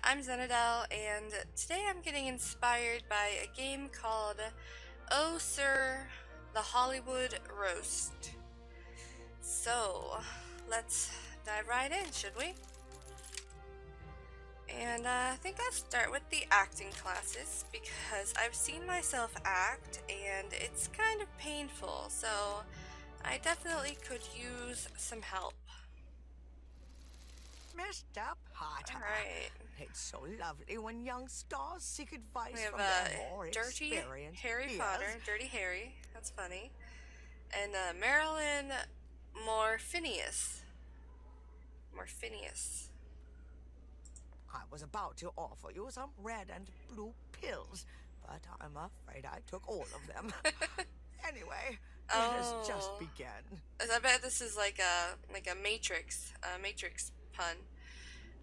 I'm Zenidel, and today I'm getting inspired by a game called Oh Sir, the Hollywood Roast. So, let's dive right in, should we? And I think I'll start with the acting classes because I've seen myself act and it's kind of painful, so I definitely could use some help. Mr. Potter. Alright. It's so lovely when young stars seek We advice have from their more Dirty experienced Harry peers. Potter, Dirty Harry, that's funny. And Marilyn Morphinius. Morphinius. I was about to offer you some red and blue pills, but I'm afraid I took all of them. Anyway, let us just begin. I bet this is like a Matrix pun.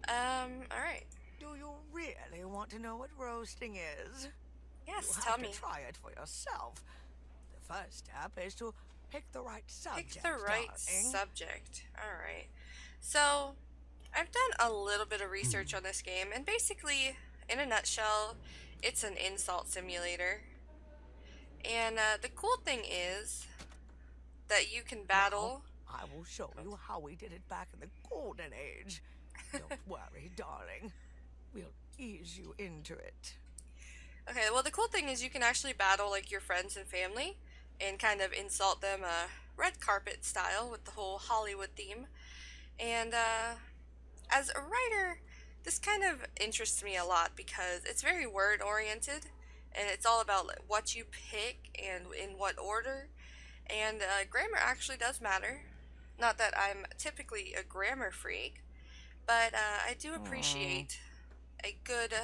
Alright. Do you really want to know what roasting is? Yes, you tell have me. to try it for yourself. The first step is to pick the right subject. Pick the right darling. subject. Alright. So, I've done a little bit of research on this game, and basically, in a nutshell, it's an insult simulator. And the cool thing is that you can battle. Now, I will show you how we did it back in the golden age. Don't worry, darling. We'll ease you into it. Okay, well the cool thing is you can actually battle like your friends and family and kind of insult them red carpet style with the whole Hollywood theme. And as a writer, this kind of interests me a lot because it's very word oriented and it's all about like, what you pick and in what order. And grammar actually does matter. Not that I'm typically a grammar freak, but I do appreciate a good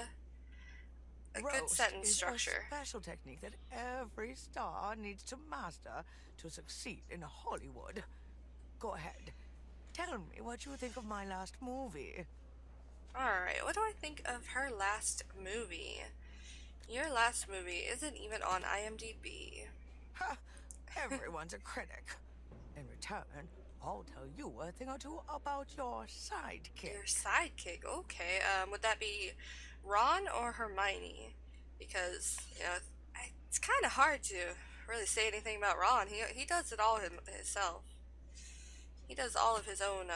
sentence structure. A special technique that every star needs to master to succeed in Hollywood. Go ahead. Tell me what you think of my last movie. Alright, what do I think of her last movie? Your last movie isn't even on IMDb. Ha! Everyone's a critic. In return, I'll tell you a thing or two about your sidekick. Your sidekick, okay. Would that be Ron or Hermione? Because, you know, it's kind of hard to really say anything about Ron. He does it all himself. He does all of his own,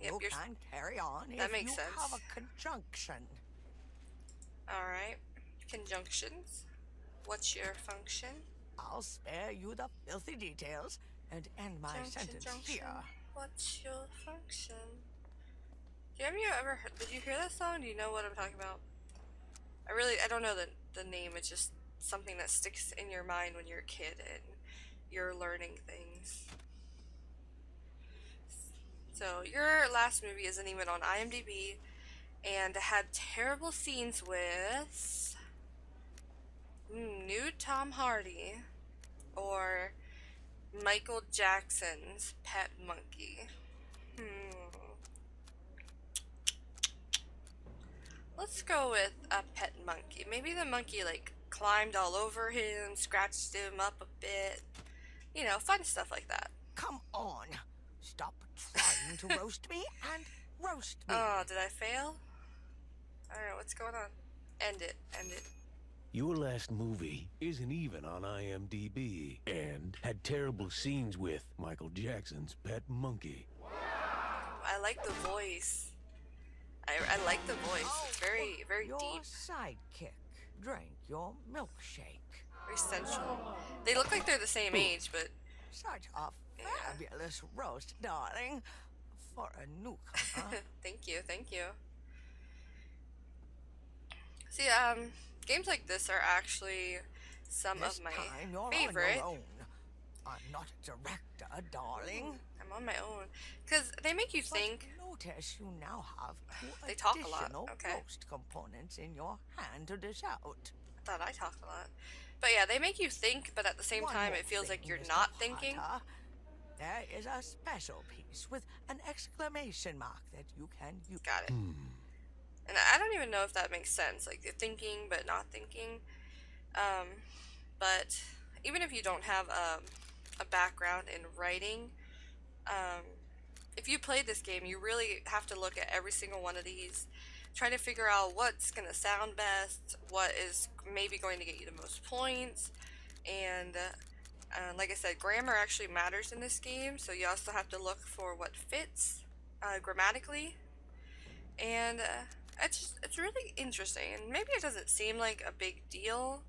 you can carry on that if makes you sense. have a conjunction. Alright. Conjunctions. What's your function? I'll spare you the filthy details and end my sentence here. What's your function? Have you ever heard, did you hear that song? Do you know what I'm talking about? I don't know the name. It's just something that sticks in your mind when you're a kid and you're learning things. So your last movie isn't even on IMDb and had terrible scenes with nude Tom Hardy or Michael Jackson's pet monkey. Let's go with a pet monkey. Maybe the monkey like climbed all over him, scratched him up a bit. You know, fun stuff like that. Come on. Stop trying to roast me and roast me. Oh, did I fail? Alright, what's going on? End it. End it. Your last movie isn't even on IMDb and had terrible scenes with Michael Jackson's pet monkey. I like the voice. I like the voice. It's very, very your deep. Sidekick. Drink your milkshake. Very sensual. They look like they're the same age, but Such a fabulous roast, darling. For a newcomer. Thank you, thank you. See, games like this are actually some This of my time you're favorite. on your own. I'm not a director, darling. I'm on my own. Because they make you think. But notice you now have two They talk a lot, additional okay. roast components in your hand to dish out. I thought I talked a lot. But yeah, they make you think, but at the same One time more it feels thing, like you're Mr. not thinking. Potter. There is a special piece with an exclamation mark that you can use. Got it. And I don't even know if that makes sense. Like, you're thinking but not thinking. But even if you don't have a background in writing, if you played this game, you really have to look at every single one of these try to figure out what's going to sound best, what is maybe going to get you the most points, and like I said, grammar actually matters in this game, so you also have to look for what fits grammatically, and it's really interesting, and maybe it doesn't seem like a big deal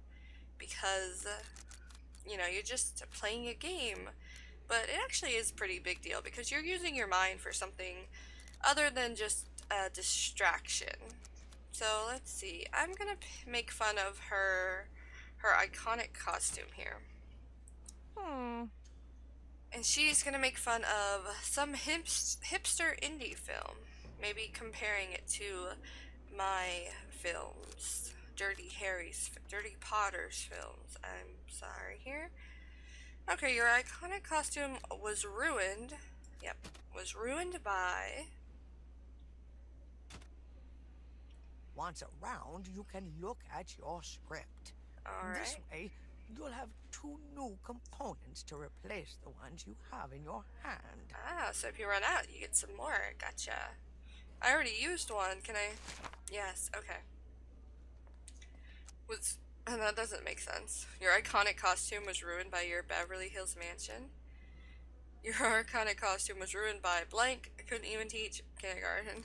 because you know, you're just playing a game, but it actually is a pretty big deal because you're using your mind for something other than just a distraction. So let's see, I'm gonna make fun of her iconic costume here. And she's gonna make fun of some hipster indie film, maybe comparing it to my films, Dirty Potter's films. I'm sorry here. Okay, your iconic costume was ruined. Yep, was ruined by. Once around, you can look at your script. This Alright. way, you'll have 2 new components to replace the ones you have in your hand. Ah, so if you run out, you get some more. Gotcha. I already used one. Can I? Yes, okay. That doesn't make sense. Your iconic costume was ruined by your Beverly Hills mansion. Your iconic costume was ruined by blank. I couldn't even teach kindergarten.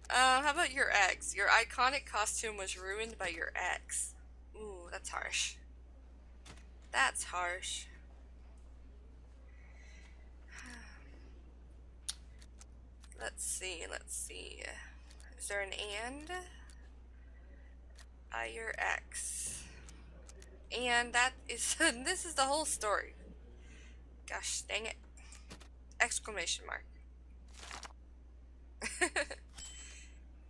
How about your ex? Your iconic costume was ruined by your ex. Ooh, that's harsh. That's harsh. Let's see, let's see. Is there an and? Your ex. And that is, this is the whole story. Gosh dang it. Exclamation mark.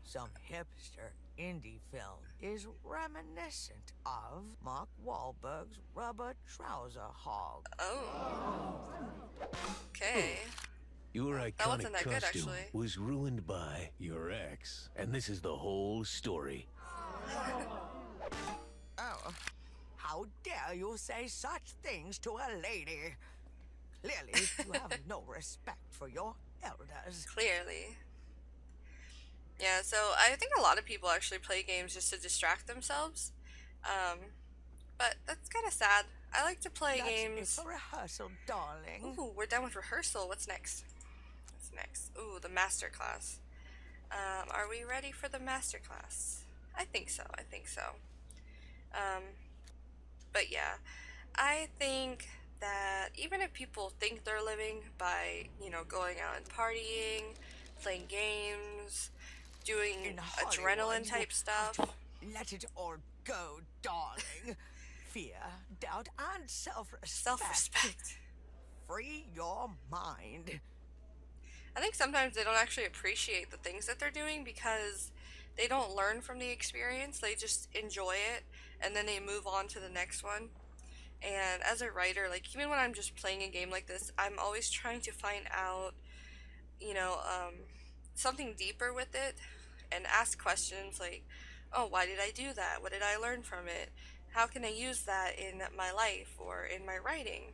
Some hipster indie film is reminiscent of Mark Wahlberg's Rubber Trouser Hog. Oh. Okay. Your That iconic wasn't that good, costume actually. was ruined by your ex, and this is the whole story. Oh, how dare you say such things to a lady? Clearly, you have no respect for your elders. Clearly. Yeah, so I think a lot of people actually play games just to distract themselves. But that's kind of sad. I like to play That's games. it for rehearsal, darling. Ooh, we're done with rehearsal. What's next? What's next? Ooh, the master class. Are we ready for the master class? I think so. I think so. But yeah, I think that even if people think they're living by, you know, going out and partying, playing games, doing In Hollywood, adrenaline you type have stuff, to let it all go, darling. Fear, doubt, and self-respect. self-respect. Free your mind. I think sometimes they don't actually appreciate the things that they're doing because they don't learn from the experience. They just enjoy it and then they move on to the next one. And as a writer, like even when I'm just playing a game like this, I'm always trying to find out, you know, something deeper with it and ask questions like, oh, why did I do that? What did I learn from it? How can I use that in my life or in my writing?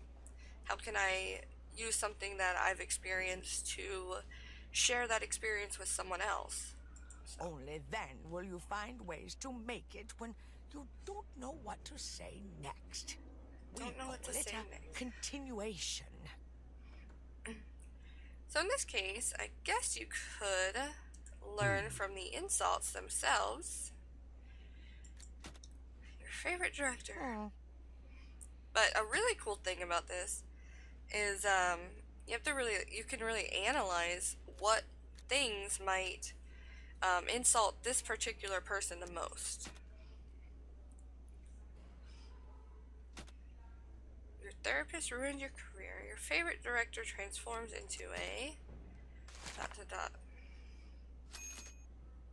How can I use something that I've experienced to share that experience with someone else? So, Only then will you find ways to make it when you don't know what to say next. don't know what to call it say a next. continuation. So in this case, I guess you could learn from the insults themselves. Your favorite director. But a really cool thing about this is you can really analyze what things might insult this particular person the most. Your therapist ruined your career. Your favorite director transforms into a ... dot dot dot.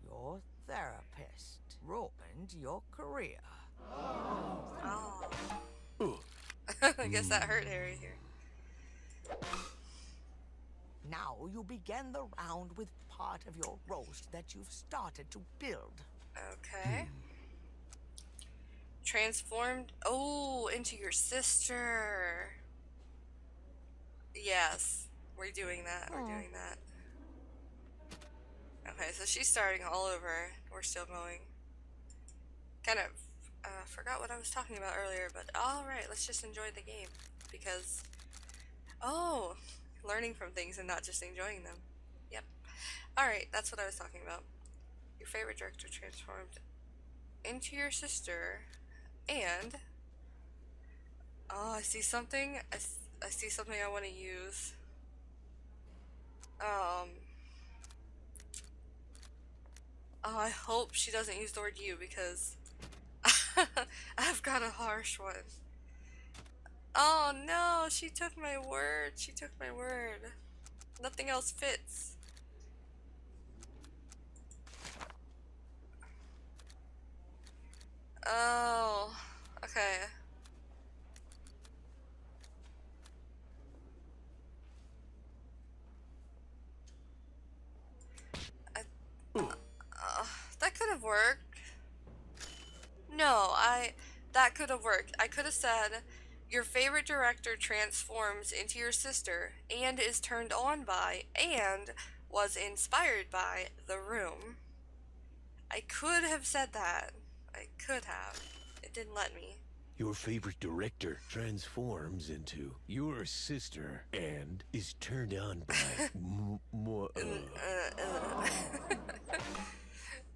Your therapist ruined your career. Oh. Ugh. I guess that hurt Harry here. Now you begin the round with part of your roast that you've started to build. Okay. Transformed, into your sister. Yes, we're doing that. We're doing that. Okay, Okay, so she's starting all over. We're still going. Kind of forgot what I was talking about earlier, but alright, let's just enjoy the game. Because, oh, learning from things and not just enjoying them. Yep. Alright, that's what I was talking about. Your favorite director transformed into your sister, and, oh, I see something. I see something I want to use. Oh, I hope she doesn't use the word you, because I've got a harsh one. Oh no, she took my word. She took my word. Nothing else fits. Oh, okay. I, that could have worked. No, that could have worked. I could have said, your favorite director transforms into your sister and is turned on by and was inspired by The Room. I could have said that. I could have. It didn't let me. Your favorite director transforms into your sister and is turned on by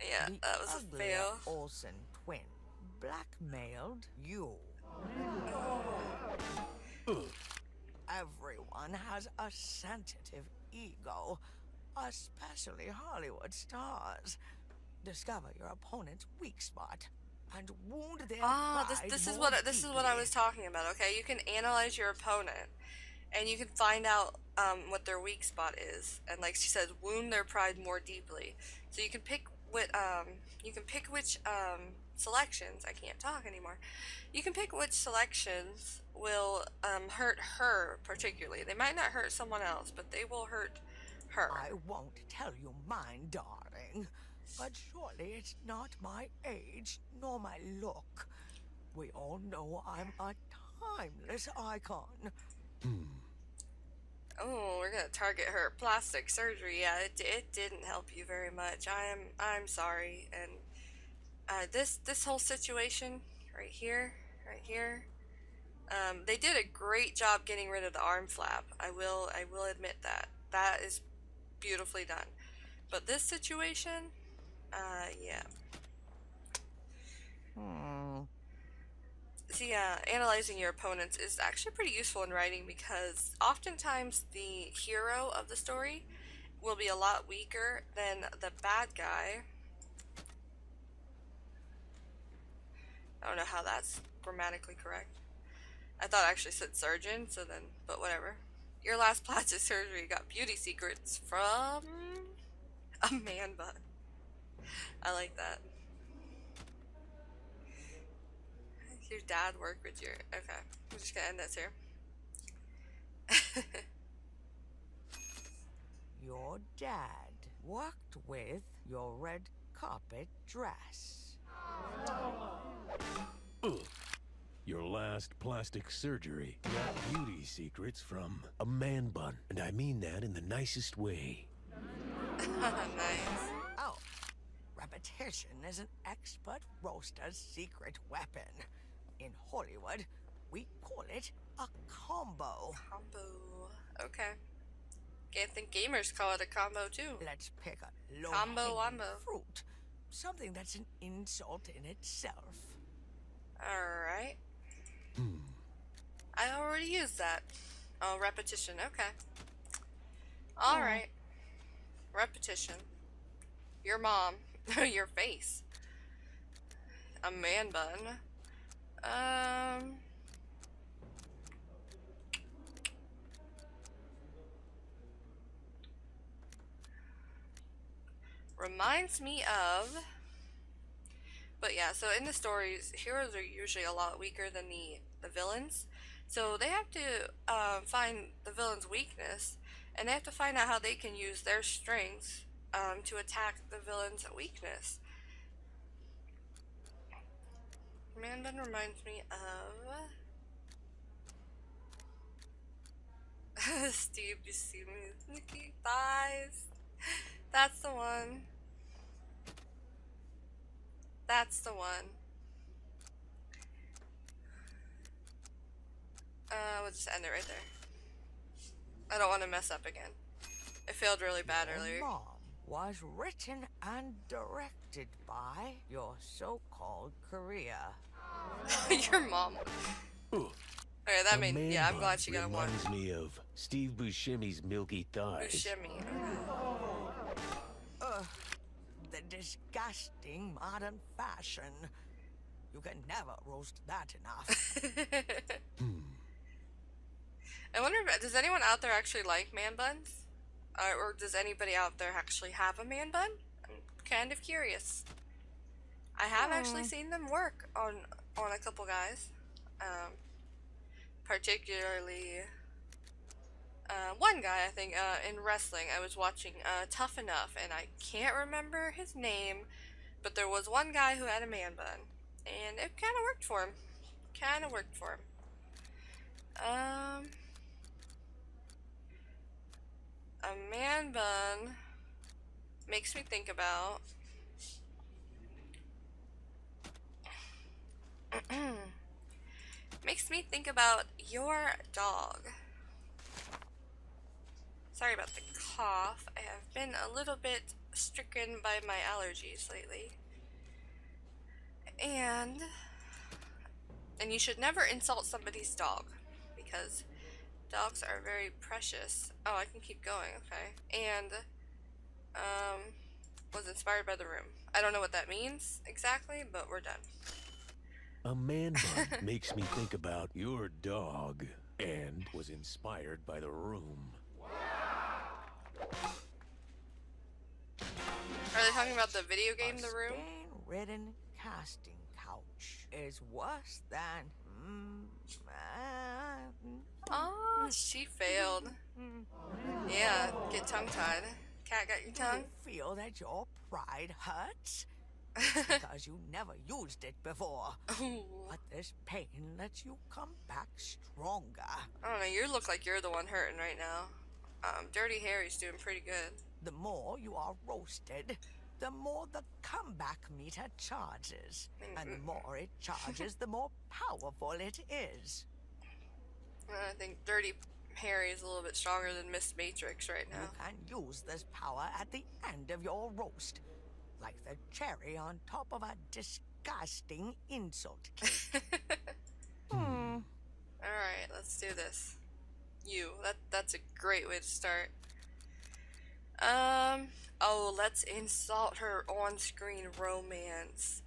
Yeah, The that was a uglier fail. Olsen twin blackmailed you. Everyone has a sensitive ego, especially Hollywood stars. Discover your opponent's weak spot and wound their pride This is more this is what I deeply. was talking about. Okay, you can analyze your opponent, and you can find out what their weak spot is, and like she said, wound their pride more deeply. So you can pick which selections. I can't talk anymore. You can pick which selections will hurt her particularly. They might not hurt someone else, but they will hurt her. I won't tell you mine, darling, but surely it's not my age nor my look. We all know I'm a timeless icon. Oh, we're gonna target her plastic surgery. Yeah, it didn't help you very much. I'm sorry. And this whole situation right here, they did a great job getting rid of the arm flap. I will admit that. That is beautifully done. But this situation, yeah. See, analyzing your opponents is actually pretty useful in writing, because oftentimes the hero of the story will be a lot weaker than the bad guy. I don't know how that's grammatically correct. I thought I actually said surgeon, so then, but whatever. Your last plastic surgery got beauty secrets from a man bun. I like that. Your dad worked with your... Okay, I'm just gonna end this here. Your dad worked with your red carpet dress. Your last plastic surgery got beauty secrets from a man bun. And I mean that in the nicest way. Nice. Oh, repetition is an expert roaster's secret weapon. In Hollywood, we call it a combo. Combo. Okay. Can't think gamers call it a combo too. Let's pick a Combo low-hanging wombo. fruit. Something that's an insult in itself. Alright. I already used that. Oh, repetition. Okay. Alright. Repetition. Your mom. Your face. A man bun. Reminds me of... But yeah, so in the stories, heroes are usually a lot weaker than the villains. So they have to find the villain's weakness, and they have to find out how they can use their strengths to attack the villain's weakness. Man bun reminds me of Steve Buscemi, Nikki thighs. That's the one. That's the one. We'll just end it right there. I don't want to mess up again. It failed really bad Your earlier. mom was written and directed by your so-called career. Your mom. Ugh. Alright, that A made. man Yeah, I'm bun glad she got one. reminds me of Steve Buscemi's milky thighs. Buscemi. Ugh, the disgusting modern fashion. You can never roast that enough. I wonder if, does anyone out there actually like man buns? Or does anybody out there actually have a man bun? I'm kind of curious. I have actually seen them work on a couple guys. Particularly one guy, I think, in wrestling. I was watching Tough Enough, and I can't remember his name, but there was one guy who had a man bun, and it kind of worked for him. A man bun makes me think about your dog. Sorry about the cough. I have been a little bit stricken by my allergies lately. And you should never insult somebody's dog, because dogs are very precious. Oh, I can keep going, okay. And was inspired by The Room. I don't know what that means exactly, but we're done. A man bun makes me think about your dog and was inspired by The Room. Are they talking about the video game The Room? Stain-ridden casting couch is worse than. Oh, she failed. Yeah, get tongue-tied. Cat got your tongue? You feel that your pride hurts? Because you never used it before. But this pain lets you come back stronger. I don't know, you look like you're the one hurting right now. Dirty Harry's doing pretty good. The more you are roasted, the more the comeback meter charges. And the more it charges, the more powerful it is. I think Dirty Harry is a little bit stronger than Miss Matrix right now. You can use this power at the end of your roast, like the cherry on top of a disgusting insult cake. Alright, let's do this. That's a great way to start. Oh, let's insult her on-screen romance.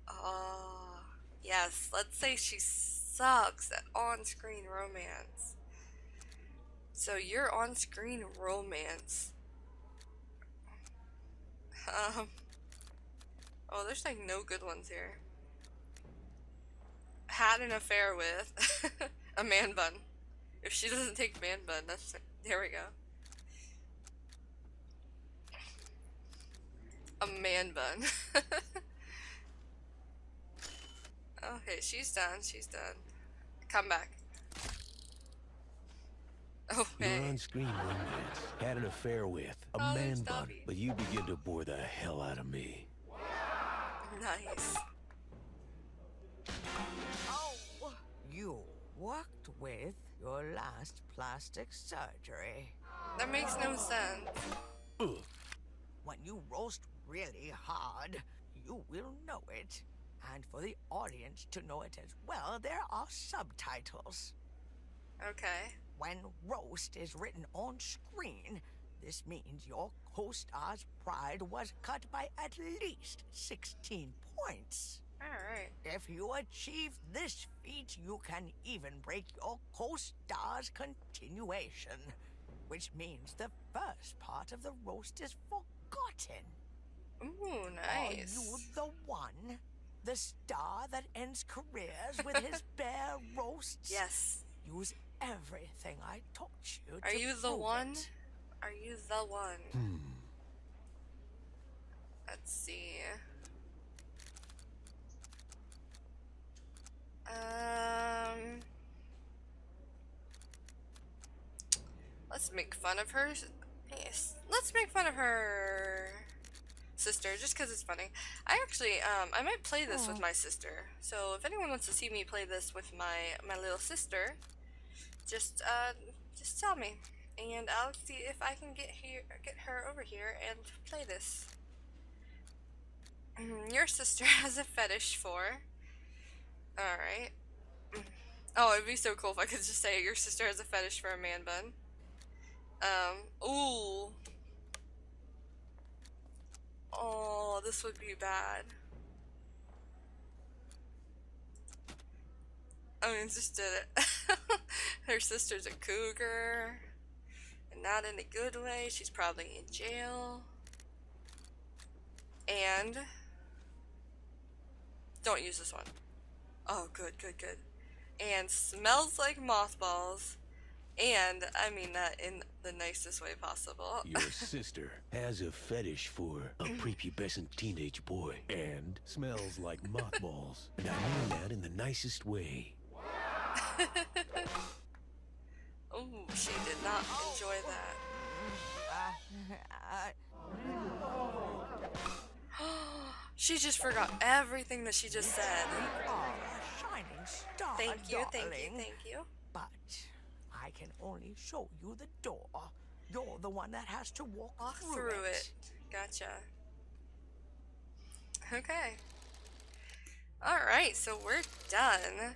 Oh, yes, let's say she sucks at on-screen romance. So your on-screen romance. Oh, there's like no good ones here. Had an affair with a man bun. If she doesn't take man bun, that's, there we go. A man bun. Okay, she's done. Come back. Oh, Your hey. on-screen romance had an affair with a Oh, man there's bun, Dobby. but you begin to bore the hell out of me. Nice. Oh, you worked with your last plastic surgery. That makes no sense. Ugh. When you roast really hard, you will know it. And for the audience to know it as well, there are subtitles. Okay. When roast is written on screen, this means your co-star's pride was cut by at least 16 points. Alright. If you achieve this feat, you can even break your co-star's continuation, which means the first part of the roast is forgotten. Ooh, Are nice. you the one? The star that ends careers with his bare roasts? Yes. Use everything I taught you Are to you the prove one? it. Are you the one? Let's see. Let's make fun of her. Yes. Let's make fun of her sister, just because it's funny. I actually, I might play this with my sister. So if anyone wants to see me play this with my little sister, just tell me, and I'll see if I can get her over here and play this. Your sister has a fetish for. All right. Oh, it'd be so cool if I could just say your sister has a fetish for a man bun. Ooh. Oh, this would be bad. I mean, just did it. Her sister's a cougar. And not in a good way. She's probably in jail. And don't use this one. Oh, good, good, good. And smells like mothballs. And I mean that in the nicest way possible. Your sister has a fetish for a prepubescent teenage boy and smells like mothballs. And I mean that in the nicest way. Ooh, she did not enjoy that. She just forgot everything that she just said. Shining star, Thank you, darling. thank you, thank you. But I can only show you the door. You're the one that has to walk Through it. Gotcha. Okay. Alright, so we're done.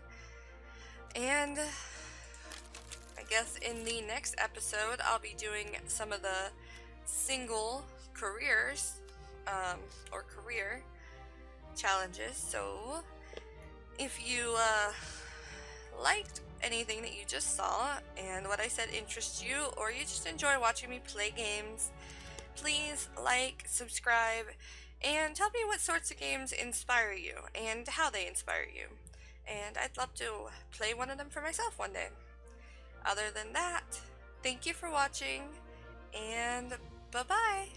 And I guess in the next episode, I'll be doing some of the single careers, or career challenges. So if you liked anything that you just saw and what I said interests you, or you just enjoy watching me play games, please like, subscribe, and tell me what sorts of games inspire you and how they inspire you. And I'd love to play one of them for myself one day. Other than that, thank you for watching, and bye-bye!